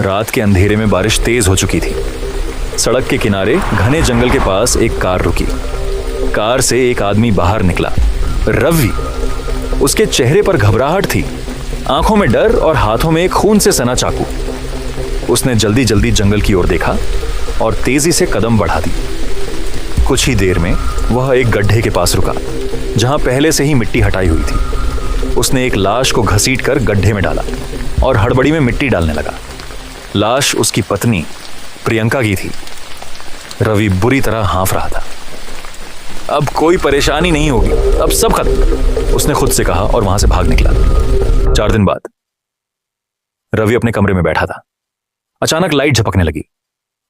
रात के अंधेरे में बारिश तेज हो चुकी थी। सड़क के किनारे घने जंगल के पास एक कार रुकी। कार से एक आदमी बाहर निकला, रवि। उसके चेहरे पर घबराहट थी, आंखों में डर और हाथों में एक खून से सना चाकू। उसने जल्दी जल्दी जंगल की ओर देखा और तेजी से कदम बढ़ा दी। कुछ ही देर में वह एक गड्ढे के पास रुका, जहां पहले से ही मिट्टी हटाई हुई थी। उसने एक लाश को घसीटकर गड्ढे में डाला और हड़बड़ी में मिट्टी डालने लगा। लाश उसकी पत्नी प्रियंका की थी। रवि बुरी तरह हाँफ रहा था। अब कोई परेशानी नहीं होगी, अब सब खत्म, उसने खुद से कहा और वहां से भाग निकला। 4 दिन बाद रवि अपने कमरे में बैठा था। अचानक लाइट झपकने लगी।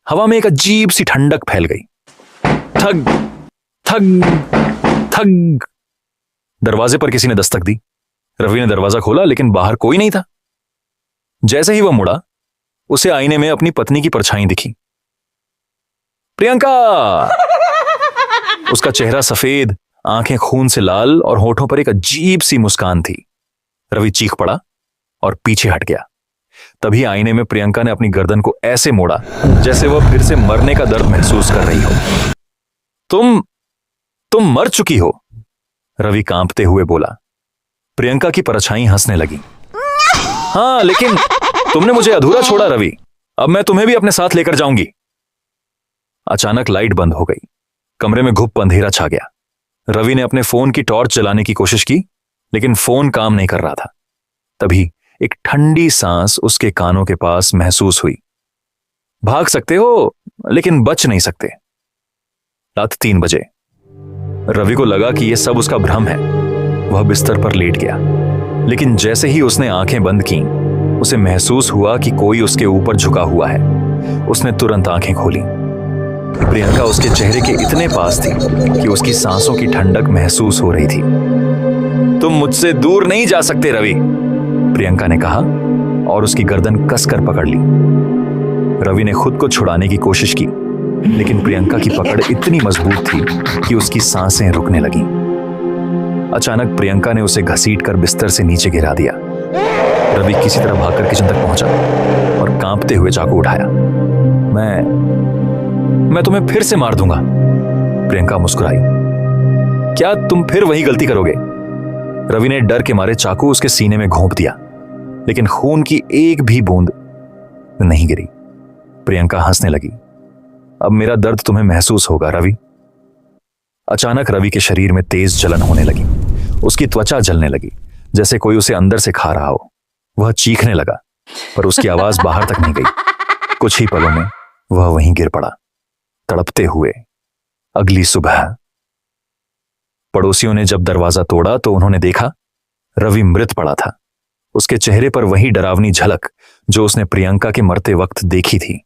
हवा में एक अजीब सी ठंडक फैल गई। ठग ठग ठग। दरवाजे पर किसी ने दस्तक दी। रवि ने दरवाजा खोला, लेकिन बाहर कोई नहीं था। जैसे ही वह मुड़ा, उसे आईने में अपनी पत्नी की परछाई दिखी। प्रियंका! उसका चेहरा सफेद, आंखें खून से लाल और होठों पर एक अजीब सी मुस्कान थी। रवि चीख पड़ा और पीछे हट गया। तभी आईने में प्रियंका ने अपनी गर्दन को ऐसे मोड़ा जैसे वह फिर से मरने का दर्द महसूस कर रही हो। तुम मर चुकी हो, रवि कांपते हुए बोला। प्रियंका की परछाई हंसने लगी। हाँ, लेकिन तुमने मुझे अधूरा छोड़ा रवि, अब मैं तुम्हें भी अपने साथ लेकर जाऊंगी। अचानक लाइट बंद हो गई। कमरे में घुप अंधेरा छा गया। रवि ने अपने फोन की टॉर्च जलाने की कोशिश की, लेकिन फोन काम नहीं कर रहा था। तभी एक ठंडी सांस उसके कानों के पास महसूस हुई। भाग सकते हो, लेकिन बच नहीं सकते। रात 3 बजे रवि को लगा कि यह सब उसका भ्रम है। वह बिस्तर पर लेट गया, लेकिन जैसे ही उसने आंखें बंद की, उसे महसूस हुआ कि कोई उसके ऊपर झुका हुआ है। उसने तुरंत आंखें खोली। प्रियंका उसके चेहरे के इतने पास थी कि उसकी सांसों की ठंडक महसूस हो रही थी। तुम मुझसे दूर नहीं जा सकते रवि, प्रियंका ने कहा और उसकी गर्दन कसकर पकड़ ली। रवि ने खुद को छुड़ाने की कोशिश की, लेकिन प्रियंका की पकड़ इतनी मजबूत थी कि उसकी सांसें रुकने लगीं। अचानक प्रियंका ने उसे घसीटकर बिस्तर से नीचे गिरा दिया। रवि किसी तरह भागकर किचन तक पहुंचा और कांपते हुए चाकू उठाया। मैं तुम्हें फिर से मार दूंगा, प्रियंका मुस्कुराई। क्या तुम फिर वही गलती करोगे? रवि ने डर के मारे चाकू उसके सीने में घोंप दिया, लेकिन खून की एक भी बूंद नहीं गिरी। प्रियंका हंसने लगी। अब मेरा दर्द तुम्हें महसूस होगा रवि। अचानक रवि के शरीर में तेज जलन होने लगी। उसकी त्वचा जलने लगी, जैसे कोई उसे अंदर से खा रहा हो। वह चीखने लगा, पर उसकी आवाज बाहर तक नहीं गई। कुछ ही पलों में वह वहीं गिर पड़ा, तड़पते हुए। अगली सुबह पड़ोसियों ने जब दरवाजा तोड़ा तो उन्होंने देखा रवि मृत पड़ा था। उसके चेहरे पर वही डरावनी झलक जो उसने प्रियंका के मरते वक्त देखी थी।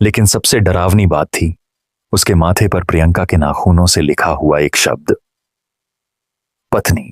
लेकिन सबसे डरावनी बात थी उसके माथे पर प्रियंका के नाखूनों से लिखा हुआ एक शब्द, पत्नी।